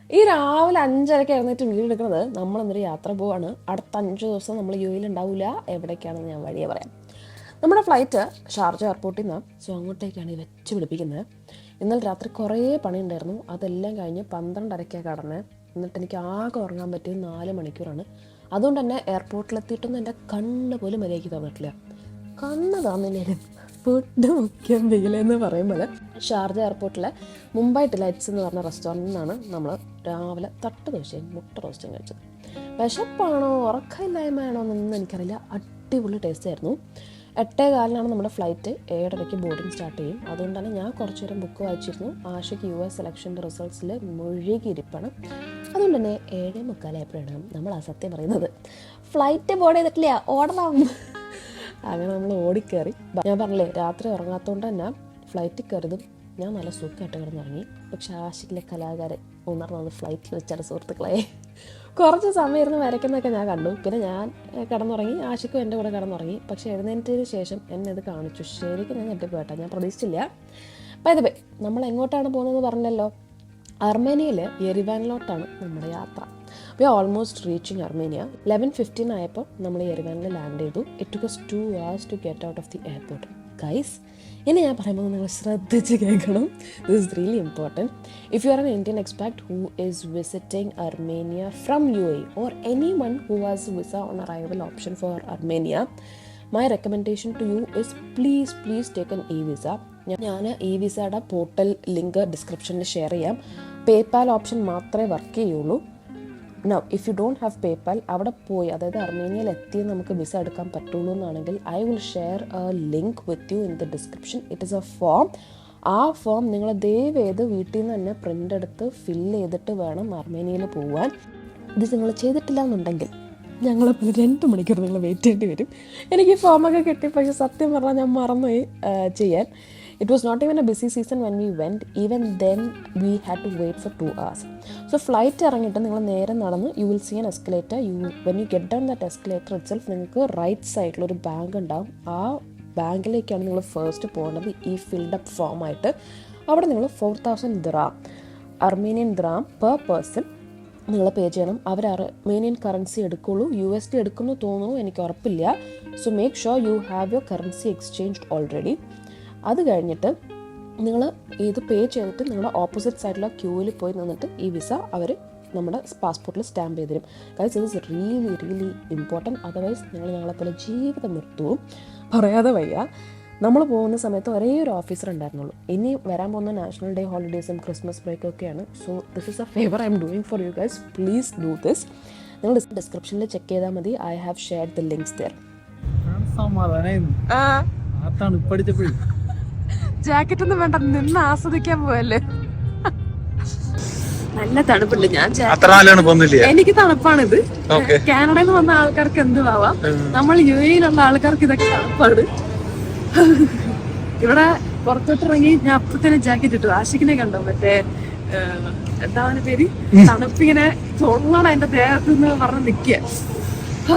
ഈ രാവിലെ 5:30 എഴുന്നേറ്റ് വീട് എടുക്കുന്നത് നമ്മളെന്നൊരു യാത്ര പോവാണ്. അടുത്ത 5 ദിവസം നമ്മൾ യു എയിൽ ഉണ്ടാവില്ല. എവിടേക്കാണെന്ന് ഞാൻ വഴിയെ പറയാം. നമ്മുടെ ഫ്ലൈറ്റ് ഷാർജ എയർപോർട്ടിൽ നിന്ന്. സോ അങ്ങോട്ടേക്കാണ് ഈ വെച്ച് പിടിപ്പിക്കുന്നത്. ഇന്നലെ രാത്രി കുറേ പണിയുണ്ടായിരുന്നു. അതെല്ലാം കഴിഞ്ഞ് 12:30 കടന്ന്. എന്നിട്ട് എനിക്ക് ആകെ ഉറങ്ങാൻ പറ്റിയത് 4 മണിക്കൂറാണ്. അതുകൊണ്ട് തന്നെ എയർപോർട്ടിലെത്തിയിട്ടൊന്നും എൻ്റെ കണ്ണ് പോലും മര്യാദയ്ക്ക് തന്നിട്ടില്ല. കണ്ണ് തന്നില്ലേലും ഫുഡ് മുഖ്യം വെയിലെന്ന് പറയുമ്പോൾ ഷാർജ എയർപോർട്ടിലെ മുംബൈ ഡിലൈറ്റ്സ് എന്ന് പറഞ്ഞ റെസ്റ്റോറൻറ്റിൽ നിന്നാണ് നമ്മൾ രാവിലെ തട്ട് ദോശയും മുട്ട റോസ്റ്റും കഴിച്ചത്. വിശപ്പാണോ ഉറക്കമില്ലായ്മയാണോ എന്നൊന്നും എനിക്കറിയില്ല. അടിപൊളി ടേസ്റ്റ് ആയിരുന്നു. 8:15 നമ്മുടെ ഫ്ലൈറ്റ്. 7:30 ബോർഡിങ് സ്റ്റാർട്ട് ചെയ്യും. അതുകൊണ്ട് തന്നെ ഞാൻ കുറച്ച് നേരം ബുക്ക് വായിച്ചിരുന്നു. ആഷയ്ക്ക് US സെലക്ഷൻ്റെ റിസൾട്ട്സിൽ മുഴുകിയിരിപ്പാണ്. അതുകൊണ്ട് തന്നെ 7:45 നമ്മൾ ആ സത്യം പറയുന്നത്. ഫ്ലൈറ്റ് ബോർഡ് ചെയ്തിട്ടില്ല, ഓടണം. അങ്ങനെ നമ്മൾ ഓടിക്കയറി. ഞാൻ പറഞ്ഞില്ലേ രാത്രി ഉറങ്ങാത്തതുകൊണ്ട് തന്നെ ഫ്ലൈറ്റിൽ കയറിയതും ഞാൻ നല്ല സുഖമായിട്ട് കിടന്നുറങ്ങി. പക്ഷെ ആഷിക്കിലെ കലാകാരൻ ഉണർന്നത് ഫ്ലൈറ്റിൽ വെച്ചാണ് സുഹൃത്തുക്കളെ. കുറച്ച് സമയം ഇരുന്ന് വരയ്ക്കുന്നതൊക്കെ ഞാൻ കണ്ടു. പിന്നെ ഞാൻ കിടന്നുറങ്ങി, ആഷിക്കും എൻ്റെ കൂടെ കിടന്നുറങ്ങി. പക്ഷേ എഴുന്നേറ്റതിന് ശേഷം എന്നെ ഇത് കാണിച്ചു. ശരിക്കും ഞാൻ ഞെട്ടിപ്പോയിട്ടാ, ഞാൻ പ്രതീക്ഷിച്ചില്ല. ബൈ ദ വേ, നമ്മൾ എങ്ങോട്ടാണ് പോകുന്നത് പറഞ്ഞല്ലോ. അർമേനിയയിൽ യെരിവാനിലോട്ടാണ് നമ്മുടെ യാത്ര. We are almost reaching Armenia. 11:15 ആയപ്പോൾ നമ്മൾ യെരിവാനിൽ ലാൻഡ് ചെയ്തു. It took us 2 hours to get out of the airport. Guys, ഇനി ഞാൻ പറയുമ്പോൾ നിങ്ങൾ ശ്രദ്ധിച്ച് കേൾക്കണം. This is really important. If you are an Indian expat who is visiting Armenia from UAE or anyone who has visa on arrival option for Armenia, my recommendation to you is please take an e-visa. ഞാൻ e-visയുടെ portal link ഡിസ്ക്രിപ്ഷനിൽ share ചെയ്യാം. PayPal option മാത്രമേ work ചെയ്യുള്ളൂ. Now if you don't have PayPal, അവിടെ പോയി, അതായത് അർമേനിയയിൽ എത്തി നമുക്ക് വിസ എടുക്കാൻ പറ്റുള്ളൂ എന്നാണെങ്കിൽ I will share A link with you in the description. It is A form. ആ ഫോം നിങ്ങൾ ദയവേത് വീട്ടിൽ നിന്ന് തന്നെ പ്രിൻ്റ് എടുത്ത് ഫില്ല് ചെയ്തിട്ട് വേണം അർമേനിയയിൽ പോകാൻ. ഇത് നിങ്ങൾ ചെയ്തിട്ടില്ല എന്നുണ്ടെങ്കിൽ ഞങ്ങളെപ്പോലെ 2 മണിക്കൂർ നിങ്ങൾ വെയിറ്റ് ചെയ്യേണ്ടി വരും. എനിക്ക് ഈ ഫോമൊക്കെ കിട്ടി, പക്ഷേ സത്യം പറഞ്ഞാൽ ഞാൻ മറന്നുപോയി ചെയ്യാൻ. It was not even a busy season when we went. Even then we had to wait for 2 hours. So flight ഇറങ്ങിയിട്ട് നിങ്ങൾ നേരെ നടന്ന് you will see an escalator. When you get down that escalator itself, നിങ്ങൾക്ക് right സൈഡിൽ ഒരു bank ഉണ്ടാവും. ആ ബാങ്കിലേക്കാണ് നിങ്ങൾ ഫസ്റ്റ് പോകേണ്ടത് ഈ ഫിൽഡ് അപ്പ് ഫോമായിട്ട്. അവിടെ നിങ്ങൾ 4,000 ദിറാം, അർമേനിയൻ ദിറാം പെർ പേഴ്സൺ നിങ്ങൾ പേ ചെയ്യണം. അവർ അർമേനിയൻ കറൻസി എടുക്കുള്ളൂ. USD എടുക്കുന്നു തോന്നുന്നു, എനിക്ക് ഉറപ്പില്ല. So make sure you have your currency exchanged already. അത് കഴിഞ്ഞിട്ട് നിങ്ങൾ ഇത് പേ ചെയ്തിട്ട് നിങ്ങളുടെ ഓപ്പോസിറ്റ് സൈഡിലെ ക്യൂവിൽ പോയി നിന്നിട്ട് ഈ വിസ അവർ നമ്മുടെ പാസ്പോർട്ടിൽ സ്റ്റാമ്പ് ചെയ്ത് തരും. ഗൈസ്, ഇത് ഇസ് റിയലി ഇമ്പോർട്ടൻറ്റ്. അതർവൈസ് നിങ്ങൾ ഞങ്ങളെപ്പോലെ ജീവിതം നിർത്തുവും. പറയാതെ വയ്യ. നമ്മൾ പോകുന്ന സമയത്ത് ഒരേ ഒരു ഓഫീസർ ഉണ്ടായിരുന്നുള്ളൂ. ഇനി വരാൻ പോകുന്ന നാഷണൽ ഡേ ഹോളിഡേയ്സും ക്രിസ്മസ് ബ്രേക്കും ഒക്കെയാണ്. So this is a favour I'm doing for you guys. Please do this. നിങ്ങൾ ഡിസ്ക്രിപ്ഷനിൽ ചെക്ക് ചെയ്താൽ മതി. I have shared the links there. Jacket ഒന്നും വേണ്ട, നിന്ന് ആസ്വദിക്കാൻ പോയല്ലേ. നല്ല തണുപ്പുണ്ട്. എനിക്ക് തണുപ്പാണിത്. കാനഡയിൽ നിന്ന് വന്ന ആൾക്കാർക്ക് എന്തുവാവാം, നമ്മൾ UAEയിലുള്ള ആൾക്കാർക്ക് ഇതൊക്കെ തണുപ്പാണ്. ഇവിടെ പുറത്തോട്ടിറങ്ങി ഞാൻ അപ്പത്തന്നെ ജാക്കറ്റ് ഇട്ടു. ആഷിക്കിനെ കണ്ടോ, മറ്റേ എന്താ അവന്റെ പേര്, തണുപ്പിങ്ങനെ തൊള്ളണം എന്റെ ദേഹത്ത് നിന്ന് പറഞ്ഞ് നിൽക്കുക.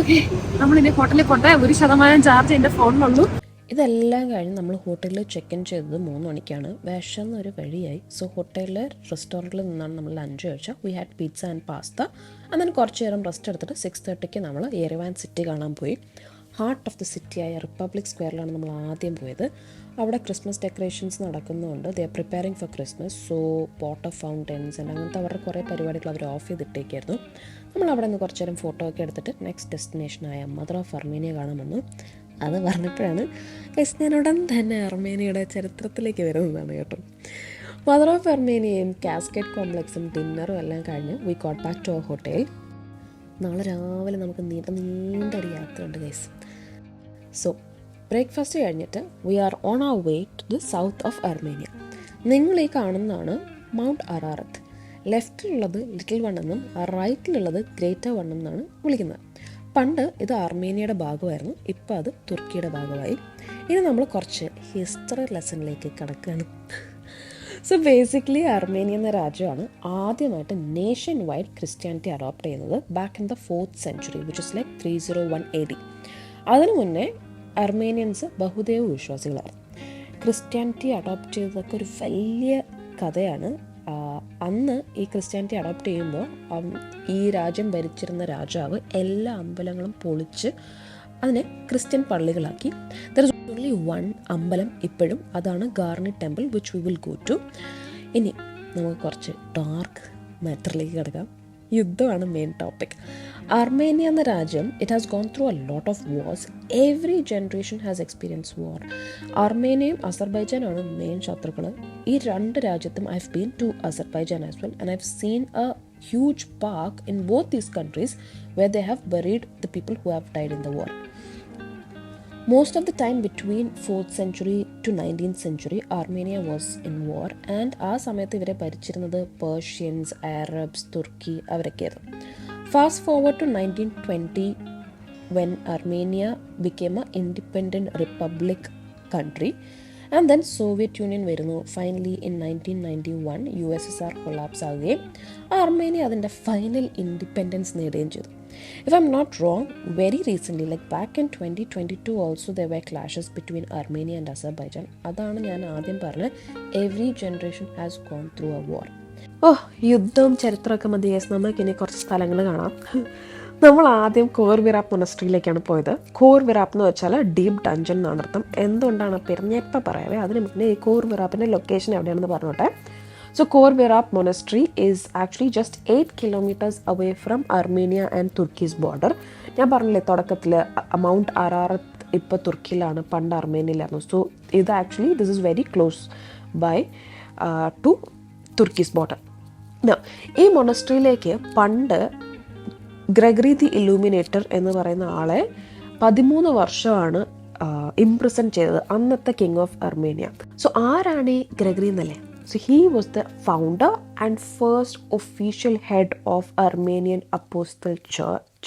ഓക്കെ, നമ്മളിനി ഹോട്ടലിൽ പോട്ടെ. 1% ചാർജ് എന്റെ ഫോണിലുള്ളൂ. ഇതെല്ലാം കഴിഞ്ഞ് നമ്മൾ ഹോട്ടലിൽ ചെക്ക് ഇൻ ചെയ്തത് 3 മണിക്കാണ്. വിശന്നൊരു വഴിയായി. സോ ഹോട്ടലിലെ റെസ്റ്റോറൻറ്റിൽ നിന്നാണ് നമ്മൾ ലഞ്ച് കഴിച്ചത്. We had pizza and pasta. അങ്ങനെ കുറച്ച് നേരം റെസ്റ്റ് എടുത്തിട്ട് 6:30 നമ്മൾ യെരെവാൻ സിറ്റി കാണാൻ പോയി. ഹാർട്ട് ഓഫ് ദി സിറ്റിയായ റിപ്പബ്ലിക് സ്ക്വയറിലാണ് നമ്മൾ ആദ്യം പോയത്. അവിടെ ക്രിസ്മസ് ഡെക്കറേഷൻസ് നടക്കുന്നുണ്ട്. They are preparing for Christmas. So water fountains and അങ്ങനത്തെ അവരുടെ കുറേ പരിപാടികൾ അവർ ഓഫ് ചെയ്തിട്ടേക്കായിരുന്നു. നമ്മൾ അവിടെ നിന്ന് കുറച്ച് നേരം ഫോട്ടോ ഒക്കെ എടുത്തിട്ട് നെക്സ്റ്റ് ഡെസ്റ്റിനേഷനായ മദർ ഓഫ് അർമേനിയ കാണാൻ വന്നു. അത് പറഞ്ഞപ്പോഴാണ് ഗൈസ് ഞാൻ ഉടൻ തന്നെ അർമേനിയയുടെ ചരിത്രത്തിലേക്ക് വരുന്നതാണ് കേട്ടോ. മദർ ഓഫ് അർമേനിയയും കാസ്കേഡ് കോംപ്ലക്സും ഡിന്നറും എല്ലാം കഴിഞ്ഞ് we got back to our hotel. നാളെ രാവിലെ നമുക്ക് നീണ്ട ഒരു യാത്രയുണ്ട് ഗൈസ്. സോ ബ്രേക്ക്ഫാസ്റ്റ് കഴിഞ്ഞിട്ട് we are on our way to the south of Armenia. നിങ്ങൾ ഈ കാണുന്നതാണ് മൗണ്ട് അറാറത്ത്. ലെഫ്റ്റിലുള്ളത് ലിറ്റിൽ വൺ എന്നും റൈറ്റിലുള്ളത് ഗ്രേറ്റർ വൺ എന്നാണ് വിളിക്കുന്നത്. പണ്ട് ഇത് അർമേനിയയുടെ ഭാഗമായിരുന്നു, ഇപ്പോൾ അത് തുർക്കിയുടെ ഭാഗമായി. ഇനി നമ്മൾ കുറച്ച് ഹിസ്റ്ററി ലെസണിലേക്ക് കടക്കുകയാണ്. സോ ബേസിക്കലി അർമേനിയ എന്ന രാജ്യമാണ് ആദ്യമായിട്ട് നേഷൻ വൈഡ് ക്രിസ്ത്യാനിറ്റി അഡോപ്റ്റ് ചെയ്യുന്നത് back in the 4th century, which is like 301 AD. അതിനു മുന്നേ അർമേനിയൻസ് ബഹുദൈവ വിശ്വാസികളായിരുന്നു. ക്രിസ്ത്യാനിറ്റി അഡോപ്റ്റ് ചെയ്തതൊക്കെ ഒരു വലിയ കഥയാണ്. അന്ന് ഈ ക്രിസ്ത്യാനിറ്റി അഡോപ്റ്റ് ചെയ്യുമ്പോൾ ഈ രാജ്യം ഭരിച്ചിരുന്ന രാജാവ് എല്ലാ അമ്പലങ്ങളും പൊളിച്ച് അതിനെ ക്രിസ്ത്യൻ പള്ളികളാക്കി. ദർ ഇസ് ഓൺലി വൺ അമ്പലം ഇപ്പോഴും, അതാണ് Garni temple, which we will go to. ഇനി നമുക്ക് കുറച്ച് ഡാർക്ക് മാറ്ററിലേക്ക് കിടക്കാം. യുദ്ധമാണ് മെയിൻ ടോപ്പിക്. അർമേനിയ എന്ന രാജ്യം, it has gone through a lot of wars. Every generation has experience war. അർമേനിയയും അസർബൈജാനാണ് മെയിൻ ശത്രുക്കൾ. ഈ രണ്ട് രാജ്യത്തും I have been to Azerbaijan as well, and I have seen a huge park in both these countries where they have buried the people who have died in the war. Most of the time between 4th century to 19th century Armenia was in war, and ആ സമയത്ത് ഇവരെ ഭരിച്ചിരുന്നത് Persians, Arabs, തുർക്കി അവരൊക്കെയായിരുന്നു. Fast forward to 1920 when Armenia became an independent republic country, and then Soviet Union വരുന്നു. Finally in 1991 USSR collapse ആകുകയും Armenia അതിൻ്റെ final independence നേടുകയും ചെയ്തു. If I'm not wrong, very recently, like back in 2022 also there were clashes between Armenia and Azerbaijan. അതാണ് ഞാൻ ആദ്യം പറഞ്ഞ every generation has gone through a war. യുദ്ധവും ചരിത്രമൊക്കെ മതി, നമുക്കിനി കുറച്ച് സ്ഥലങ്ങൾ കാണാം. നമ്മൾ ആദ്യം കോർ വിറാപ്പ് മൊണസ്ട്രിയിലേക്കാണ് പോയത്. കോർ വിറാപ്പ് എന്ന് വെച്ചാൽ ഡീപ്പ് ഡഞ്ചൻ എന്നാണ് അർത്ഥം. എന്തുകൊണ്ടാണ് പേര് ഞാൻ എപ്പോൾ പറയാവേ, അതിന് മുന്നേ ഈ കോർ വിറാപ്പിൻ്റെ ലൊക്കേഷൻ എവിടെയാണെന്ന് പറഞ്ഞോട്ടെ. So Khor Virap Monastery is actually just 8 kilometers away from Armenia and Turkey's border. ഞാൻ പറഞ്ഞില്ലേ തുടക്കത്തിൽ മൗണ്ട് അറാറത്ത് ഇപ്പോൾ തുർക്കിയിലാണ്, പണ്ട് അർമേനിയയിലായിരുന്നു. സോ ഇത് actually this is very close by to Turkey's border. ഈ മൊണസ്ട്രിയിലേക്ക് പണ്ട് ഗ്രെഗറി ദി ഇലൂമിനേറ്റർ എന്ന് പറയുന്ന ആളെ 13 വർഷമാണ് ഇംപ്രിസൺ ചെയ്തത്, അന്നത്തെ കിങ് ഓഫ് അർമേനിയ. സോ ആരാണ് ഈ ഗ്രെഗറി എന്നല്ലേ? So he was the founder and first official head of Armenian Apostle Church,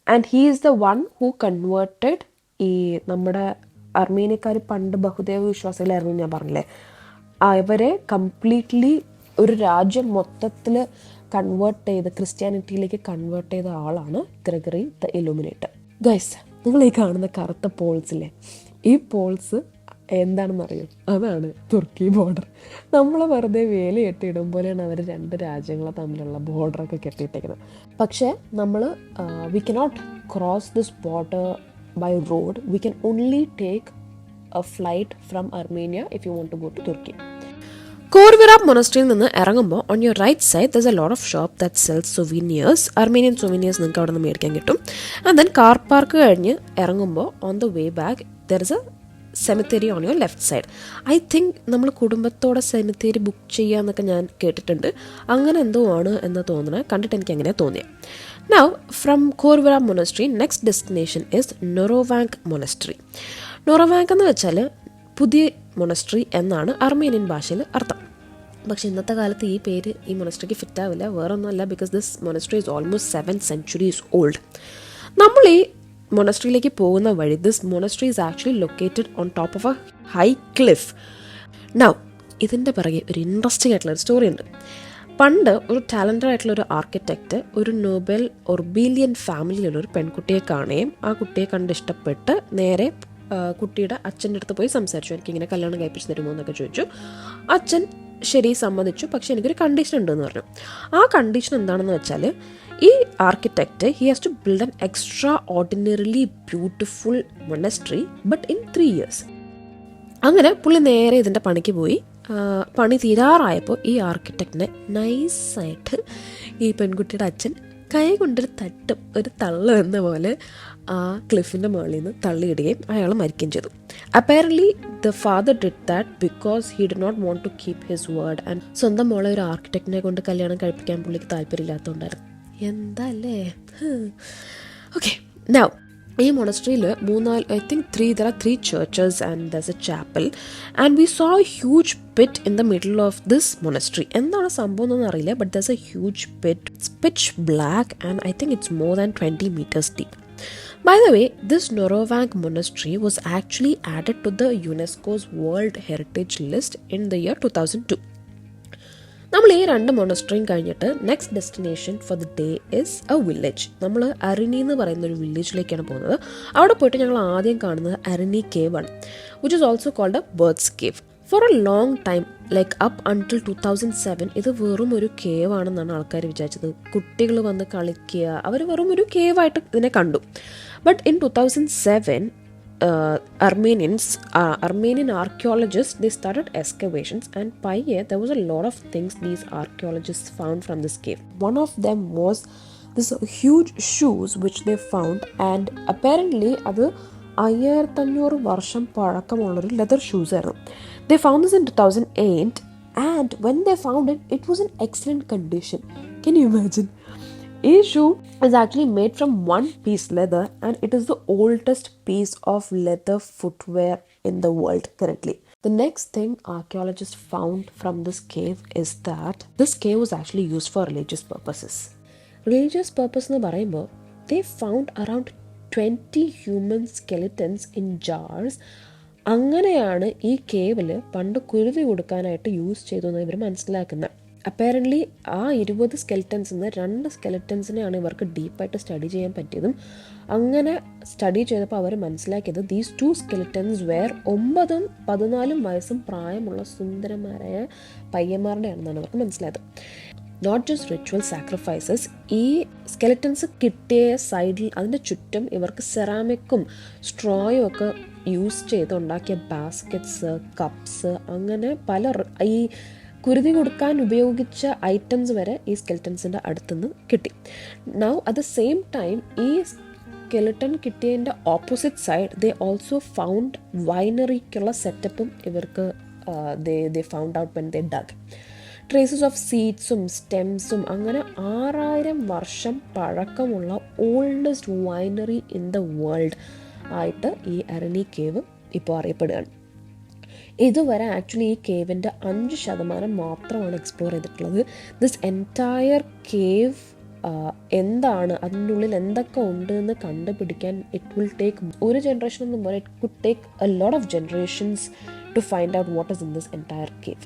and he is the one who converted ഈ നമ്മുടെ അർമേനിയക്കാർ പണ്ട് ബഹുദൈവ വിശ്വാസികളായിരുന്നു ഞാൻ പറഞ്ഞില്ലേ, അവരെ കംപ്ലീറ്റ്ലി ഒരു രാജ്യം മൊത്തത്തിൽ കൺവേർട്ട് ചെയ്ത് ക്രിസ്ത്യാനിറ്റിയിലേക്ക് കൺവേർട്ട് ചെയ്ത ആളാണ് ഗ്രെഗറി ദ ഇലുമിനേറ്റർ. ഗൈസ്, നിങ്ങൾ ഈ കാണുന്ന കറുത്ത പോൾസില്ലേ, ഈ പോൾസ് എന്താണെന്നറിയോ? അതാണ് തുർക്കി ബോർഡർ. നമ്മൾ വെറുതെ വേലി കെട്ടിയിടും പോലെയാണ് അവർ രണ്ട് രാജ്യങ്ങളെ തമ്മിലുള്ള ബോർഡറൊക്കെ കെട്ടിയിട്ടേക്കുന്നത്. പക്ഷേ നമ്മൾ we cannot cross this border by road. We can only take a flight from Armenia if you want to go to Turkey. Khor Virap മൊണസ്ട്രിയിൽ നിന്ന് ഇറങ്ങുമ്പോൾ on your right side there is a lot of shop that sells souvenirs. Armenian souvenirs നിങ്ങൾക്ക് അവിടെ നിന്ന് മേടിക്കാൻ കിട്ടും. And then car park കഴിഞ്ഞ് ഇറങ്ങുമ്പോൾ on the way back there is A cemetery on your left side. I think നമ്മൾ കുടുംബത്തോടെ സെമിത്തേരി book ചെയ്യാമെന്നൊക്കെ ഞാൻ കേട്ടിട്ടുണ്ട്. അങ്ങനെ എന്തോ ആണ് എന്ന് തോന്നണേ, കണ്ടിട്ട് എനിക്ക് അങ്ങനെ തോന്നിയത്. Now from Khor Virap monastery next destination is Noravank monastery. Noravank എന്ന് വെച്ചാൽ പുതിയ മൊണസ്ട്രി എന്നാണ് അർമേനിയൻ ഭാഷയിൽ അർത്ഥം. പക്ഷെ ഇന്നത്തെ കാലത്ത് ഈ പേര് ഈ മൊണസ്ട്രിക്ക് ഫിറ്റ് ആവില്ല. വേറൊന്നുമല്ല, because this monastery is almost 7 centuries old. നമ്മൾ ഈ മൊണസ്ട്രിയിലേക്ക് പോകുന്ന വഴി, this monastery is actually located on top of A high cliff. Now ഇതിൻ്റെ പിറകെ ഒരു ഇൻട്രസ്റ്റിംഗ് ആയിട്ടുള്ളൊരു സ്റ്റോറി ഉണ്ട്. പണ്ട് ഒരു ടാലൻറ്റഡ് ആയിട്ടുള്ള ഒരു ആർക്കിടെക്റ്റ് ഒരു നോബൽ ഒർബീലിയൻ ഫാമിലിയിലുള്ളൊരു പെൺകുട്ടിയെ കാണുകയും ആ കുട്ടിയെ കണ്ട് ഇഷ്ടപ്പെട്ട് നേരെ കുട്ടിയുടെ അച്ഛൻ്റെ അടുത്ത് പോയി സംസാരിച്ചു. എനിക്കിങ്ങനെ കല്യാണം കഴിപ്പിച്ച് തരുമോ എന്നൊക്കെ ചോദിച്ചു. അച്ഛൻ ശരി സമ്മതിച്ചു, പക്ഷേ എനിക്കൊരു കണ്ടീഷൻ ഉണ്ടെന്ന് പറഞ്ഞു. ആ കണ്ടീഷൻ എന്താണെന്ന് വെച്ചാൽ ഈ architect he has to build an extraordinarily beautiful monastery but in 3 years. അങ്ങനെ പുള്ളി നേരെ ഇതിൻ്റെ പണിക്ക് പോയി. പണി തീരാറായപ്പോൾ ഈ ആർക്കിടെക്റ്റിനെ നൈസായിട്ട് ഈ പെൺകുട്ടിയുടെ അച്ഛൻ കൈ കൊണ്ടൊരു തട്ടും ഒരു തള്ളു എന്ന പോലെ ആ ക്ലിഫിൻ്റെ മുകളിൽ നിന്ന് തള്ളിയിടുകയും അയാൾ മരിക്കുകയും ചെയ്തു. Apparently the father did that because he did not want to keep his word. And സ്വന്തം മോളെ ഒരു ആർക്കിടെക്റ്റിനെ കൊണ്ട് കല്യാണം കഴിപ്പിക്കാൻ പുള്ളിക്ക് താല്പര്യമില്ലാത്തതുകൊണ്ടായിരുന്നു. എന്താ അല്ലേ? ഓക്കെ, നൗ ഈ മൊണസ്ട്രിയിൽ I think there are 3 churches and there's a chapel, and we saw a huge pit in the middle of this monastery. എന്താണ് സംഭവം എന്നൊന്നും അറിയില്ല, but there's a huge pit. It's pitch black and I think it's more than 20 meters deep. By the way, this Norovank monastery was actually added to the UNESCO's World Heritage List in the year 2002. നമ്മൾ ഈ 2 മൊണസ്ട്രിയും കഴിഞ്ഞിട്ട് next destination for the day is A village. നമ്മൾ അരിനി എന്ന് പറയുന്ന ഒരു വില്ലേജിലേക്കാണ് പോകുന്നത്. അവിടെ പോയിട്ട് ഞങ്ങൾ ആദ്യം കാണുന്നത് അരിനി കേവ് ആണ്, which is also called a birds cave. For a long time like up until 2007 ഇത് വെറും ഒരു കേവ് ആണെന്നാണ് ആൾക്കാർ വിചാരിച്ചത്. കുട്ടികൾ വന്ന് കളിക്കുക, അവർ വെറും ഒരു കേവായിട്ട് ഇതിനെ കണ്ടു. But in 2007 Armenian archaeologists, they started excavations, and there was a lot of things these archaeologists found from this cave. One of them was this huge shoes which they found, and apparently അത് 1500 വർഷം പഴക്കമുള്ളൊരു leather shoes ആയിരുന്നു. They found this in 2008, and when they found it, it was in excellent condition. Can you imagine? A shoe is actually made from one piece leather, and it is the oldest piece of leather footwear in the world currently. The next thing archaeologists found from this cave is that this cave was actually used for religious purposes. Religious purpose എന്ന് പറയുമ്പോൾ they found around 20 human skeletons in jars. അങ്ങനെയാണ് ഈ കേവിൽ പണ്ട് കുരുതി കൊടുക്കാനായിട്ട് use ചെയ്തതെന്ന് ഇവർ മനസ്സിലാക്കുന്നത്. അപ്പാരൻ്റ്ലി ആ 20 സ്കെൽറ്റൻസിൽ നിന്ന് 2 സ്കെൽറ്റൻസിനെയാണ് ഇവർക്ക് ഡീപ്പായിട്ട് സ്റ്റഡി ചെയ്യാൻ പറ്റിയതും. അങ്ങനെ സ്റ്റഡി ചെയ്തപ്പോൾ അവർ മനസ്സിലാക്കിയത് ദീസ് 2 സ്കെൽറ്റൻസ് വേർ 9ഉം 14ഉം വയസ്സും പ്രായമുള്ള സുന്ദരന്മാരായ പയ്യന്മാരുടെയാണെന്നാണ് അവർക്ക് മനസ്സിലായത്. Not just ritual sacrifices. ഈ സ്കെലറ്റൻസ് കിട്ടിയ സൈഡിൽ അതിൻ്റെ ചുറ്റും ഇവർക്ക് സെറാമിക്കും സ്ട്രോയും ഒക്കെ യൂസ് ചെയ്ത് ഉണ്ടാക്കിയ ബാസ്ക്കറ്റ്സ്, കപ്സ്, അങ്ങനെ പല ഈ കുരുതി കൊടുക്കാൻ ഉപയോഗിച്ച ഐറ്റംസ് വരെ ഈ സ്കെലറ്റൻസിൻ്റെ അടുത്തുനിന്ന് കിട്ടി. Now at the same time ഈ സ്കെലറ്റൻ കിട്ടിയതിൻ്റെ opposite side they also found വൈനറിക്കുള്ള സെറ്റപ്പും ഇവർക്ക് they found out when they dug. Traces of സീഡ്സും സ്റ്റെംസും, അങ്ങനെ 6000 വർഷം പഴക്കമുള്ള oldest winery in the world ആയിട്ട് ഈ അരണി കേവ് ഇപ്പോൾ അറിയപ്പെടുകയാണ്. ഇതുവരെ ആക്ച്വലി ഈ കേവിൻ്റെ 5% മാത്രമാണ് എക്സ്പ്ലോർ ചെയ്തിട്ടുള്ളത്. ദിസ് എൻറ്റയർ കേവ് എന്താണ്, അതിൻ്റെ ഉള്ളിൽ എന്തൊക്കെ ഉണ്ട് എന്ന് കണ്ടുപിടിക്കാൻ ഇറ്റ് വിൽ ടേക്ക് ഒരു ജനറേഷൻ എന്നും പോലെ it could take a lot of generations to find out what is in this entire cave.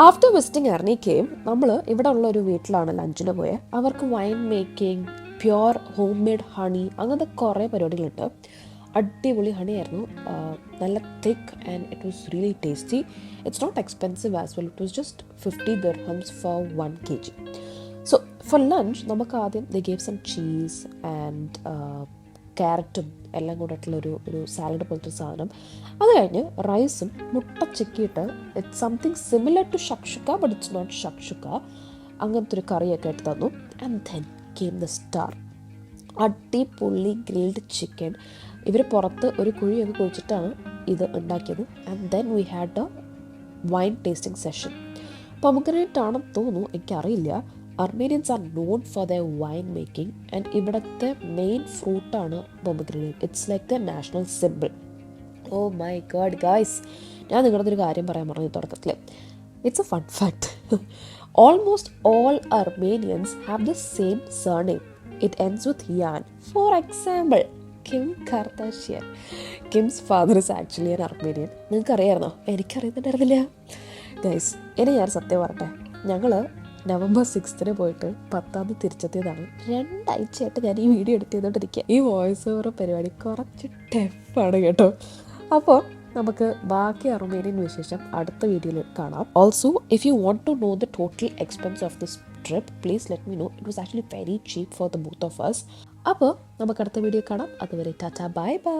After visiting Areni cave നമ്മൾ ഇവിടെ ഉള്ള ഒരു വീട്ടിലാണ് ലഞ്ചിന് പോയത്. അവർക്ക് wine making, pure home made honey, അങ്ങനത്തെ കുറേ പരിപാടികളുണ്ട്. അടിപൊളി ഹണിയായിരുന്നു, നല്ല thick and it was really tasty. It's not expensive as well. It was just 50 dirhams for 1 kg. So for lunch നമുക്ക് ആദ്യം they gave some cheese and ക്യാരറ്റും എല്ലാം കൂടെയിട്ടുള്ളൊരു സാലഡ് പോലത്തെ സാധനം. അത് കഴിഞ്ഞ് റൈസും മുട്ട ചിക്കിയിട്ട് it's something similar to shakshuka but it's not shakshuka, അങ്ങനത്തെ ഒരു കറിയൊക്കെ ആയിട്ട് തന്നു. And then came the star, അടിപൊളി ഗ്രിൽഡ് ചിക്കൻ. ഇവർ പുറത്ത് ഒരു കുഴിയൊക്കെ കുഴിച്ചിട്ടാണ് ഇത് ഉണ്ടാക്കിയത്. And then we had a wine tasting session. Pomegranate ആണെന്ന് തോന്നുന്നു, എനിക്കറിയില്ല. Armenians are known for their wine making, and ഇവിടുത്തെ മെയിൻ ഫ്രൂട്ടാണ് pomegranate. It's like the national simple. Oh my god guys, ഞാൻ നിങ്ങളുടെ ഒരു കാര്യം പറയാൻ പറഞ്ഞു തുടക്കത്തിൽ. It's a fun fact. Almost all Armenians have the same surname. It ends with yan. For example, Kim Kardashian. Kim's father is actually an Armenian. നിങ്ങൾക്ക് അറിയാമായിരുന്നോ? എനിക്കറിയുന്നുണ്ടായിരുന്നില്ല guys. ഇനി ഞാൻ സത്യം പറയട്ടെ, ഞങ്ങൾ November 6th പോയിട്ട് 10th തിരിച്ചെത്തിയതാണ്. 2 ആഴ്ചയായിട്ട് ഞാൻ ഈ വീഡിയോ എഡിറ്റ് ചെയ്തുകൊണ്ടിരിക്കുക. ഈ വോയിസ് ഓവർ പരിപാടി കുറച്ച് ടഫാണ് കേട്ടോ. അപ്പോൾ നമുക്ക് ബാക്കി അർമേനിയൻ വിശേഷം അടുത്ത വീഡിയോയിൽ കാണാം. Also if you want to know the total expense of this trip, please let me know. It was actually very cheap for the both of us. അപ്പോൾ നമുക്ക് അടുത്ത വീഡിയോ കാണാം. അതുവരെ ടാറ്റാ, ബൈ ബൈ.